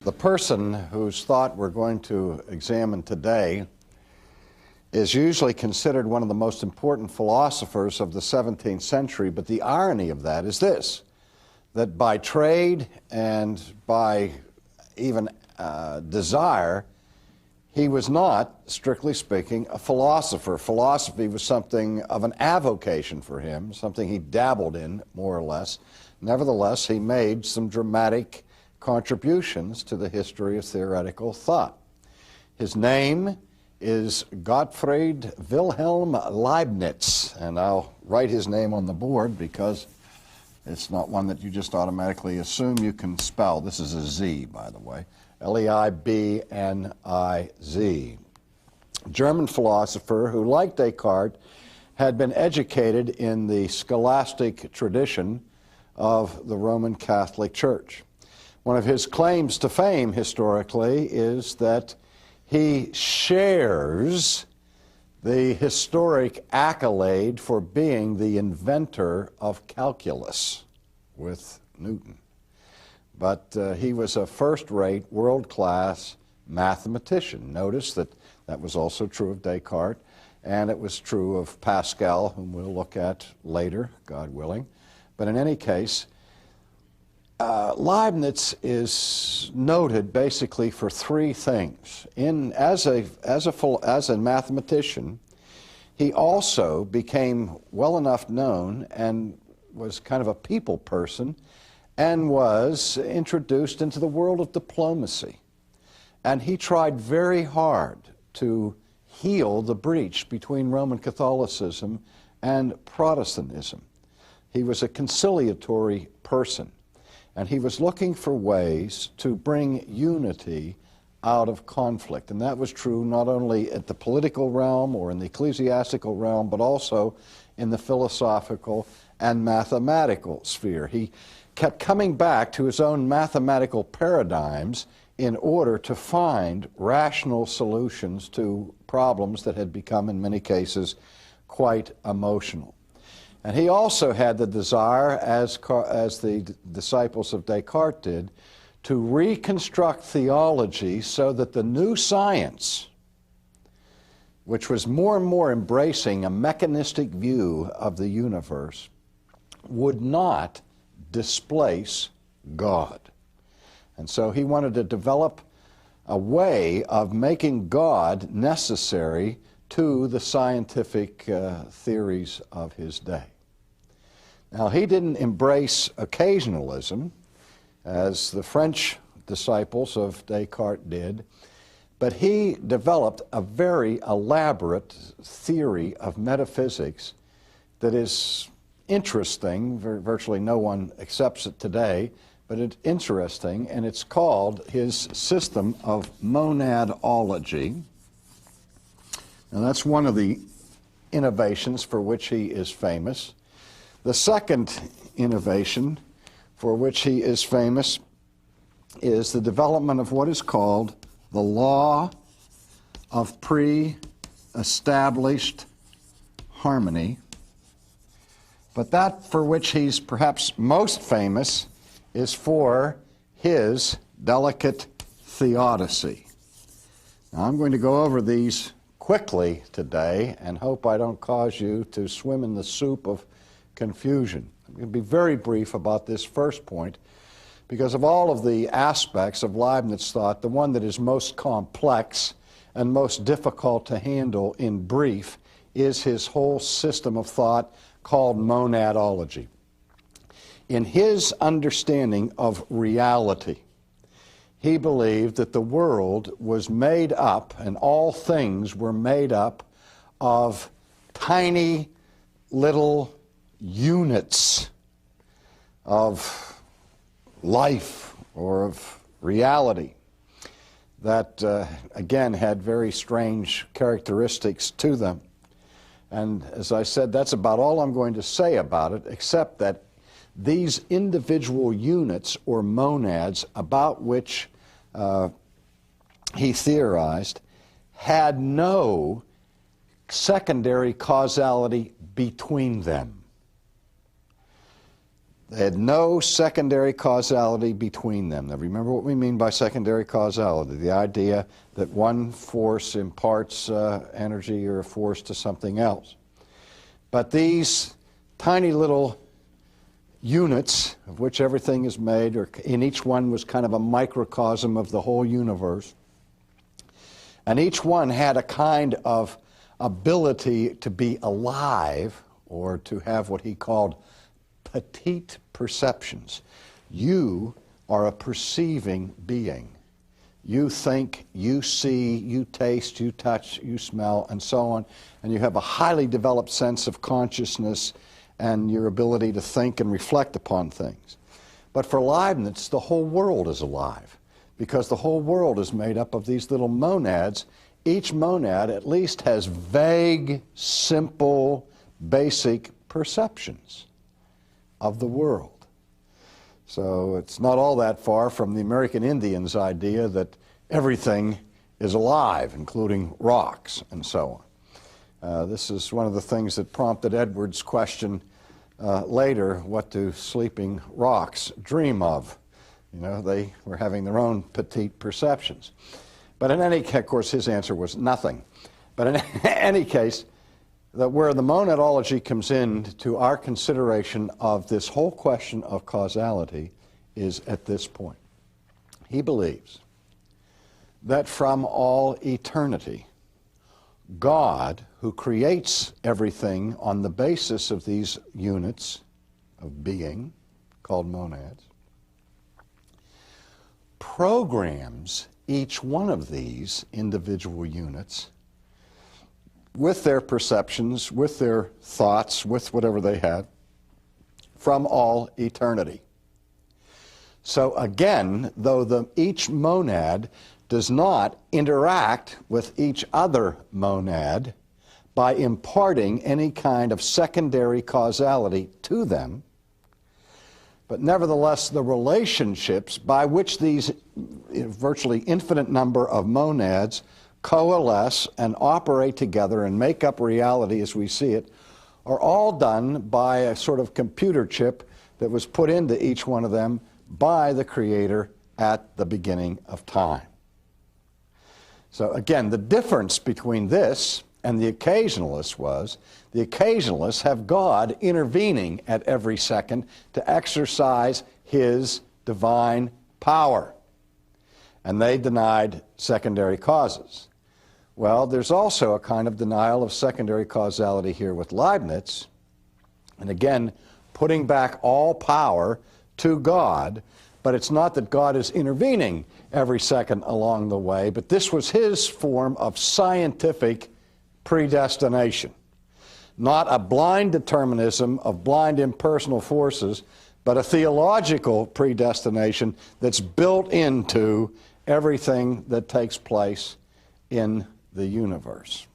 The person whose thought we're going to examine today is usually considered one of the most important philosophers of the 17th century, but the irony of that is this, that by trade and by even desire, he was not, strictly speaking, a philosopher. Philosophy was something of an avocation for him, something he dabbled in, more or less. Nevertheless, he made some dramatic contributions to the history of theoretical thought. His name is Gottfried Wilhelm Leibniz, and I'll write his name on the board because it's not one that you just automatically assume you can spell. This is a Z, by the way. Leibniz. German philosopher who, like Descartes, had been educated in the scholastic tradition of the Roman Catholic Church. One of his claims to fame historically is that he shares the historic accolade for being the inventor of calculus with Newton. But he was a first-rate, world-class mathematician. Notice that that was also true of Descartes, and it was true of Pascal, whom we'll look at later, God willing. But in any case, Leibniz is noted basically for three things. As a mathematician, he also became well enough known and was kind of a people person and was introduced into the world of diplomacy. And he tried very hard to heal the breach between Roman Catholicism and Protestantism. He was a conciliatory person, and he was looking for ways to bring unity out of conflict. And that was true not only at the political realm or in the ecclesiastical realm, but also in the philosophical and mathematical sphere. He kept coming back to his own mathematical paradigms in order to find rational solutions to problems that had become, in many cases, quite emotional. And he also had the desire, as the disciples of Descartes did, to reconstruct theology so that the new science, which was more and more embracing a mechanistic view of the universe, would not displace God. And so he wanted to develop a way of making God necessary to the scientific theories of his day. Now, he didn't embrace occasionalism, as the French disciples of Descartes did, but he developed a very elaborate theory of metaphysics that is interesting. Virtually no one accepts it today, but it's interesting, and it's called his system of monadology. And that's one of the innovations for which he is famous. The second innovation for which he is famous is the development of what is called the law of pre-established harmony. But that for which he's perhaps most famous is for his delicate theodicy. Now, I'm going to go over these quickly today and hope I don't cause you to swim in the soup of confusion. I'm going to be very brief about this first point because of all of the aspects of Leibniz thought, the one that is most complex and most difficult to handle in brief is his whole system of thought called monadology. In his understanding of reality, he believed that the world was made up, and all things were made up, of tiny little units of life or of reality that, again, had very strange characteristics to them. And as I said, that's about all I'm going to say about it, except that these individual units or monads about which he theorized had no secondary causality between them. They had no secondary causality between them. Now remember what we mean by secondary causality, the idea that one force imparts energy or a force to something else. But these tiny little units of which everything is made, or in each one was kind of a microcosm of the whole universe, and each one had a kind of ability to be alive, or to have what he called petite perceptions. You are a perceiving being. You think, you see, you taste, you touch, you smell, and so on, and you have a highly developed sense of consciousness and your ability to think and reflect upon things. But for Leibniz, the whole world is alive, because the whole world is made up of these little monads. Each monad at least has vague, simple, basic perceptions of the world. So it's not all that far from the American Indians' idea that everything is alive, including rocks and so on. This is one of the things that prompted Edwards' question later, what do sleeping rocks dream of? You know, they were having their own petite perceptions. But in any case, of course, his answer was nothing. But in any case, where the monadology comes in to our consideration of this whole question of causality is at this point. He believes that from all eternity, God, who creates everything on the basis of these units of being, called monads, programs each one of these individual units with their perceptions, with their thoughts, with whatever they had, from all eternity. So again, though each monad does not interact with each other monad by imparting any kind of secondary causality to them, but nevertheless the relationships by which these virtually infinite number of monads coalesce and operate together and make up reality as we see it are all done by a sort of computer chip that was put into each one of them by the Creator at the beginning of time. So again, the difference between this and the occasionalists was the occasionalists have God intervening at every second to exercise His divine power. And they denied secondary causes. Well, there's also a kind of denial of secondary causality here with Leibniz, and again, putting back all power to God, but it's not that God is intervening every second along the way, but this was his form of scientific predestination. Not a blind determinism of blind impersonal forces, but a theological predestination that's built into everything that takes place in the universe.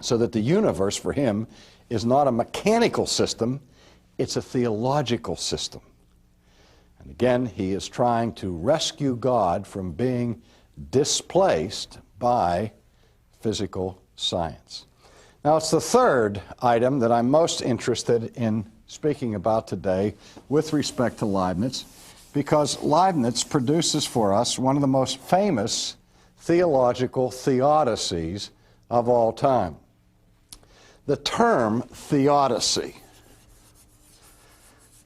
So that the universe for him is not a mechanical system, it's a theological system. And again, he is trying to rescue God from being displaced by physical science. Now, it's the third item that I'm most interested in speaking about today with respect to Leibniz, because Leibniz produces for us one of the most famous theological theodicies of all time. The term theodicy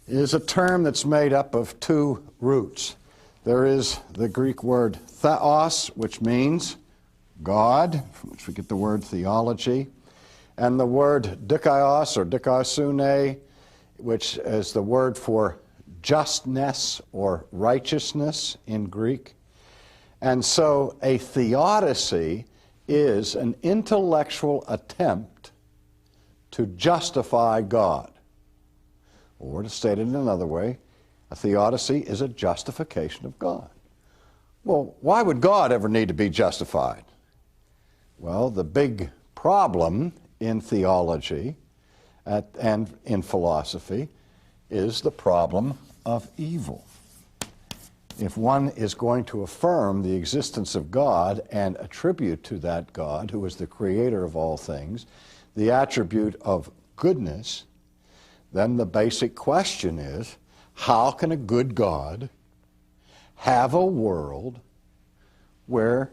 is a term that's made up of two roots. There is the Greek word theos, which means God, from which we get the word theology, and the word dikaios or dikaisune, which is the word for justness or righteousness in Greek. And so a theodicy is an intellectual attempt to justify God. Or to state it in another way, a theodicy is a justification of God. Well, why would God ever need to be justified? Well, the big problem in theology and in philosophy is the problem of evil. If one is going to affirm the existence of God and attribute to that God, who is the creator of all things, the attribute of goodness, then the basic question is, How can a good God have a world where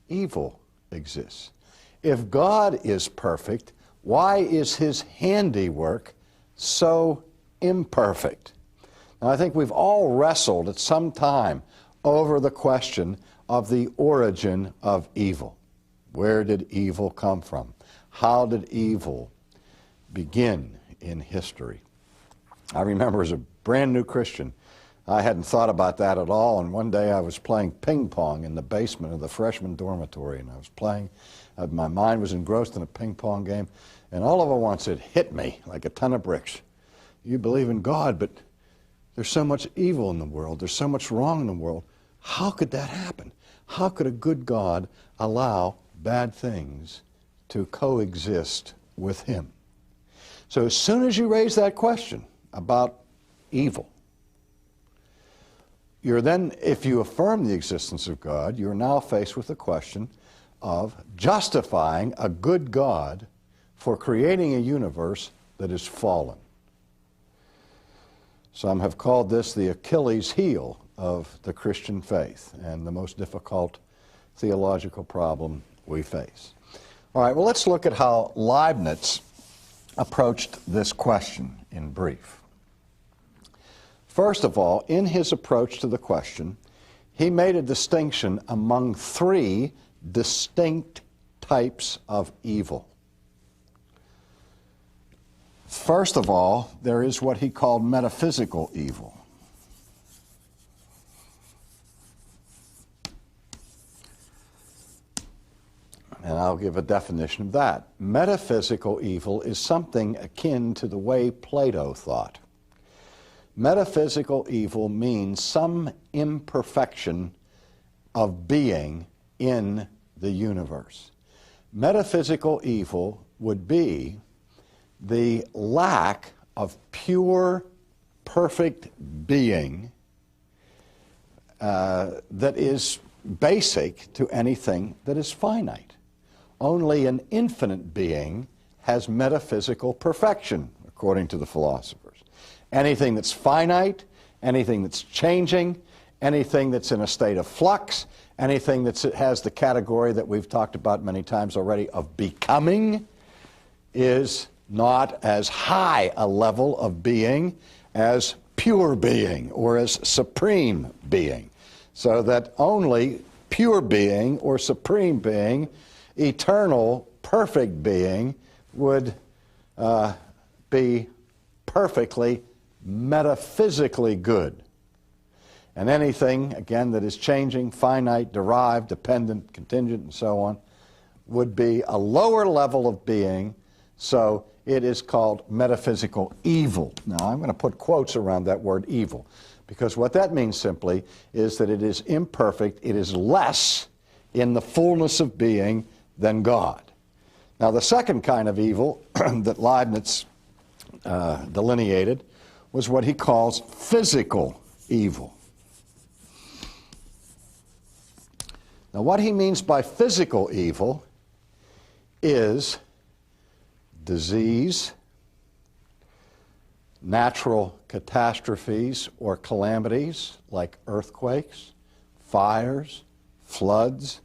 evil exists? If God is perfect, why is his handiwork so imperfect? Now, I think we've all wrestled at some time over the question of the origin of evil. Where did evil come from? How did evil begin in history? I remember as a brand new Christian, I hadn't thought about that at all, and one day I was playing ping pong in the basement of the freshman dormitory, and I was playing, my mind was engrossed in a ping pong game, and all of at once it hit me like a ton of bricks. You believe in God, but there's so much evil in the world, there's so much wrong in the world. How could that happen? How could a good God allow bad things to coexist with him? So as soon as you raise that question about evil, you're then, if you affirm the existence of God, you're now faced with the question of justifying a good God for creating a universe that is fallen. Some have called this the Achilles heel of the Christian faith and the most difficult theological problem we face. All right, well, let's look at how Leibniz approached this question in brief. First of all, in his approach to the question, he made a distinction among three distinct types of evil. First of all, there is what he called metaphysical evil. And I'll give a definition of that. Metaphysical evil is something akin to the way Plato thought. Metaphysical evil means some imperfection of being in the universe. Metaphysical evil would be the lack of pure, perfect being that is basic to anything that is finite. Only an infinite being has metaphysical perfection, according to the philosophers. Anything that's finite, anything that's changing, anything that's in a state of flux, anything that has the category that we've talked about many times already of becoming, is not as high a level of being as pure being or as supreme being. So that only pure being or supreme being, eternal, perfect being, would be perfectly metaphysically good. And anything, again, that is changing, finite, derived, dependent, contingent, and so on, would be a lower level of being, so it is called metaphysical evil. Now, I'm going to put quotes around that word evil, because what that means simply is that it is imperfect, it is less in the fullness of being than God. Now, the second kind of evil that Leibniz delineated was what he calls physical evil. Now, what he means by physical evil is disease, natural catastrophes or calamities like earthquakes, fires, floods,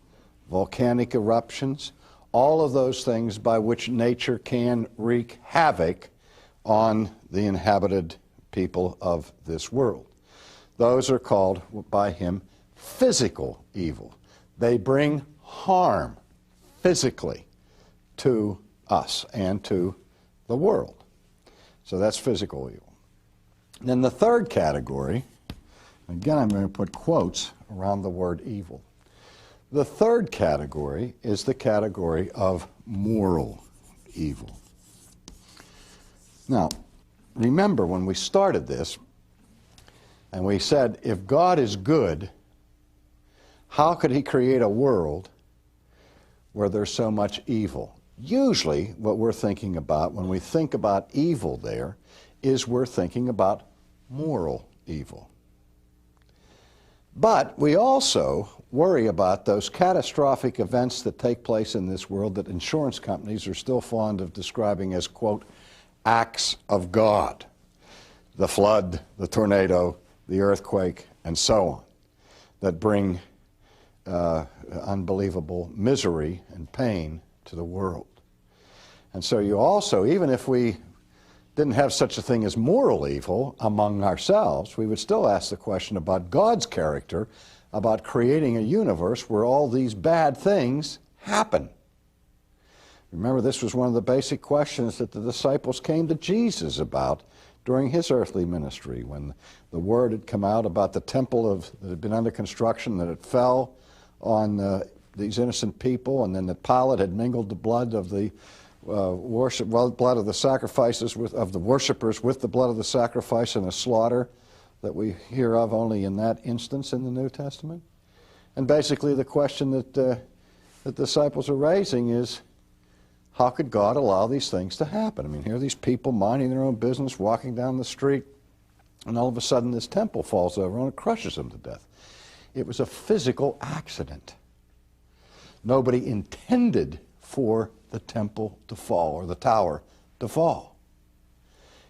volcanic eruptions, all of those things by which nature can wreak havoc on the inhabited people of this world. Those are called by him physical evil. They bring harm physically to us and to the world. So that's physical evil. And then the third category, again I'm going to put quotes around the word evil. The third category is the category of moral evil. Now, remember when we started this, and we said, if God is good, how could he create a world where there's so much evil? Usually, what we're thinking about when we think about evil there is we're thinking about moral evil. But we also worry about those catastrophic events that take place in this world that insurance companies are still fond of describing as, quote, acts of God. the flood, the tornado, the earthquake, and so on, that bring unbelievable misery and pain to the world. And so you also, even if we didn't have such a thing as moral evil among ourselves, we would still ask the question about God's character, about creating a universe where all these bad things happen. Remember, this was one of the basic questions that the disciples came to Jesus about during his earthly ministry, when the word had come out about the temple that had been under construction, that it fell on these innocent people, and then that Pilate had mingled the blood of the blood of the sacrifices of the worshipers with the blood of the sacrifice, in a slaughter that we hear of only in that instance in the New Testament. And basically the question that the disciples are raising is, how could God allow these things to happen? I mean, here are these people minding their own business, walking down the street, and all of a sudden this temple falls over and it crushes them to death. It was a physical accident. Nobody intended for the temple to fall or the tower to fall.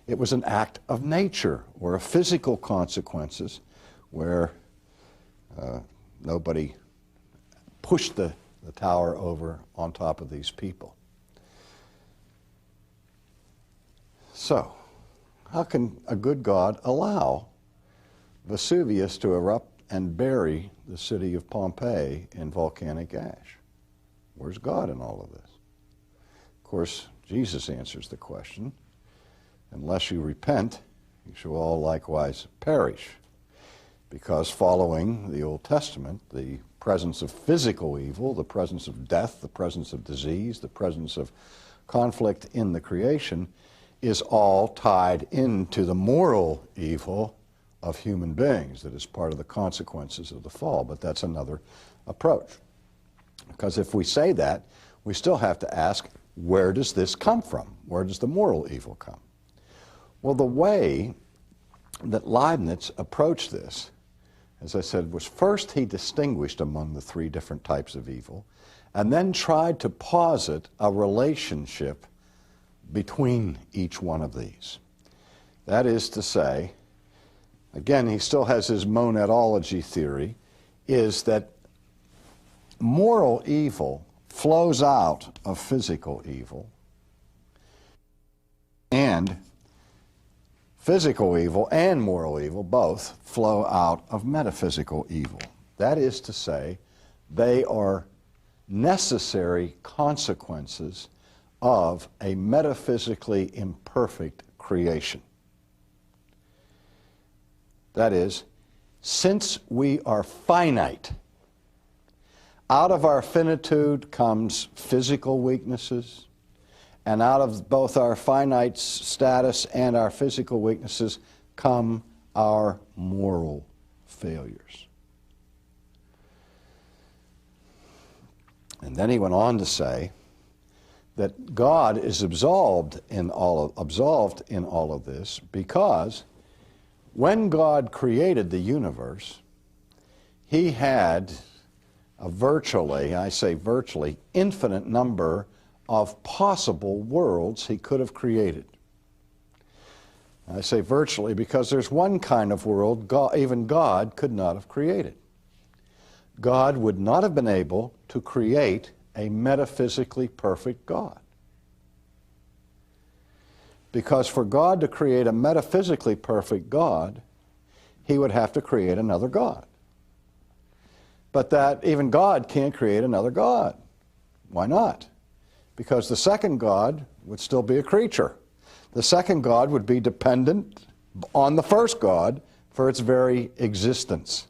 It was an act of nature or of physical consequences where nobody pushed the tower over on top of these people. So, how can a good God allow Vesuvius to erupt and bury the city of Pompeii in volcanic ash? Where's God in all of this? Of course, Jesus answers the question, unless you repent, you shall all likewise perish. Because following the Old Testament, the presence of physical evil, the presence of death, the presence of disease, the presence of conflict in the creation is all tied into the moral evil of human beings that is part of the consequences of the fall. But that's another approach. Because if we say that, we still have to ask, where does this come from? Where does the moral evil come? Well, the way that Leibniz approached this, as I said, was first he distinguished among the three different types of evil, and then tried to posit a relationship between each one of these. That is to say, again, he still has his monadology theory, is that moral evil flows out of physical evil, and physical evil and moral evil both flow out of metaphysical evil. That is to say, they are necessary consequences of a metaphysically imperfect creation. That is, since we are finite, out of our finitude comes physical weaknesses, and out of both our finite status and our physical weaknesses come our moral failures. And then he went on to say that God is absolved in all of this because when God created the universe, he had a virtually, I say virtually, infinite number of possible worlds he could have created. I say virtually because there's one kind of world even God could not have created. God would not have been able to create a metaphysically perfect God. Because for God to create a metaphysically perfect God, he would have to create another God. But that even God can't create another God. Why not? Because the second God would still be a creature. The second God would be dependent on the first God for its very existence.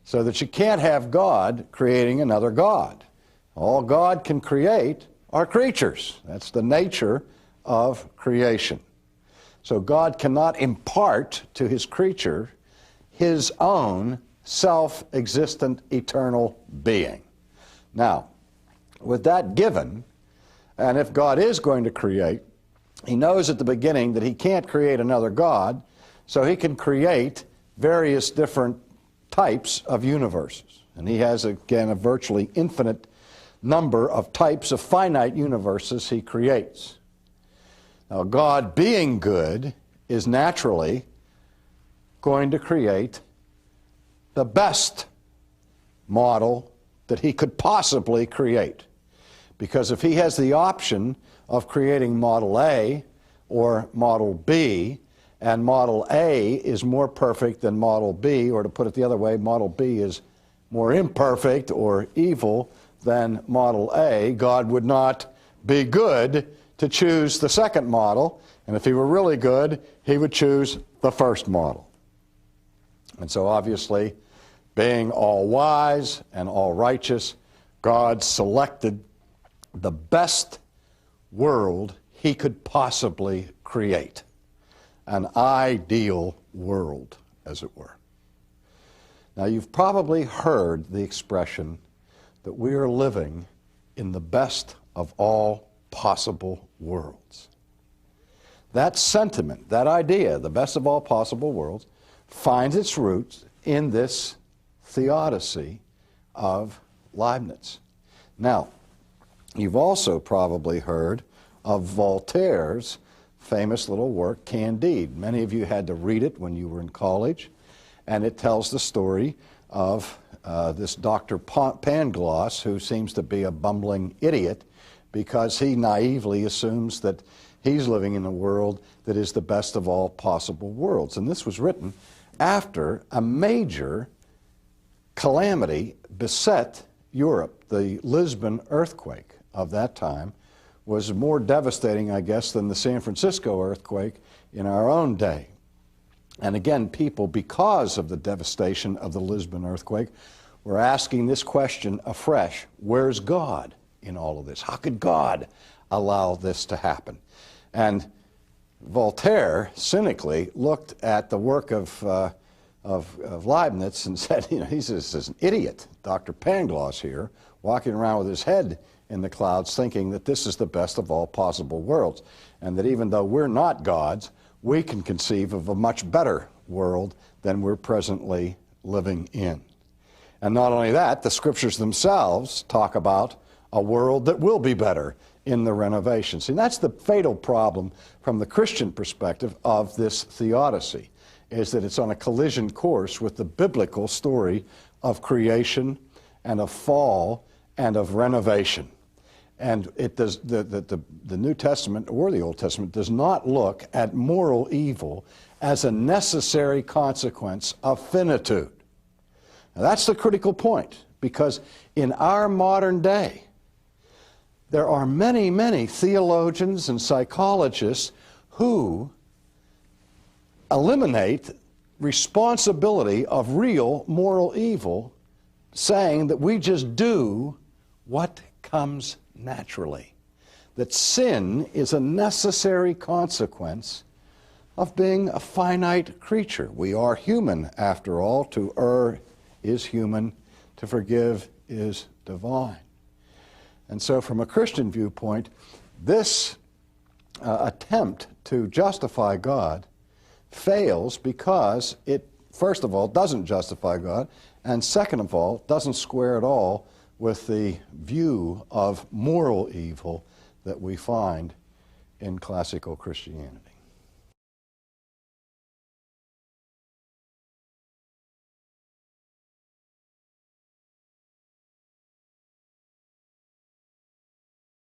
So that you can't have God creating another God. All God can create are creatures. That's the nature of creation. So God cannot impart to his creature his own self-existent eternal being. Now, with that given, and if God is going to create, he knows at the beginning that he can't create another God, so he can create various different types of universes. And he has, again, a virtually infinite number of types of finite universes he creates. Now, God being good is naturally going to create the best model that he could possibly create. Because if he has the option of creating Model A or Model B, and Model A is more perfect than Model B, or to put it the other way, Model B is more imperfect or evil than Model A, God would not be good to choose the second model, and if he were really good, he would choose the first model. And so obviously, being all wise and all righteous, God selected the best world he could possibly create. An ideal world, as it were. Now, you've probably heard the expression that we are living in the best of all possible worlds. That sentiment, that idea, the best of all possible worlds, finds its roots in this theodicy of Leibniz. Now, you've also probably heard of Voltaire's famous little work, Candide. Many of you had to read it when you were in college, and it tells the story of this Dr. Pangloss, who seems to be a bumbling idiot because he naively assumes that he's living in a world that is the best of all possible worlds. And this was written after a major calamity beset Europe. The Lisbon earthquake of that time was more devastating, I guess, than the San Francisco earthquake in our own day. And again, people, because of the devastation of the Lisbon earthquake, were asking this question afresh: where's God in all of this? How could God allow this to happen? And Voltaire cynically looked at the work of Leibniz and said, you know, he's just an idiot, Dr. Pangloss here, walking around with his head in the clouds thinking that this is the best of all possible worlds, and that even though we're not gods, we can conceive of a much better world than we're presently living in. And not only that, the scriptures themselves talk about a world that will be better in the renovation. See, that's the fatal problem from the Christian perspective of this theodicy, is that it's on a collision course with the biblical story of creation and of fall and of renovation. And it does, the New Testament or the Old Testament does not look at moral evil as a necessary consequence of finitude. Now, that's the critical point, because in our modern day, there are many, many theologians and psychologists who eliminate responsibility of real moral evil, saying that we just do what comes naturally, that sin is a necessary consequence of being a finite creature. We are human, after all. To err is human, to forgive is divine. And so from a Christian viewpoint, this attempt to justify God fails because it, first of all, doesn't justify God, and second of all, doesn't square at all with the view of moral evil that we find in classical Christianity.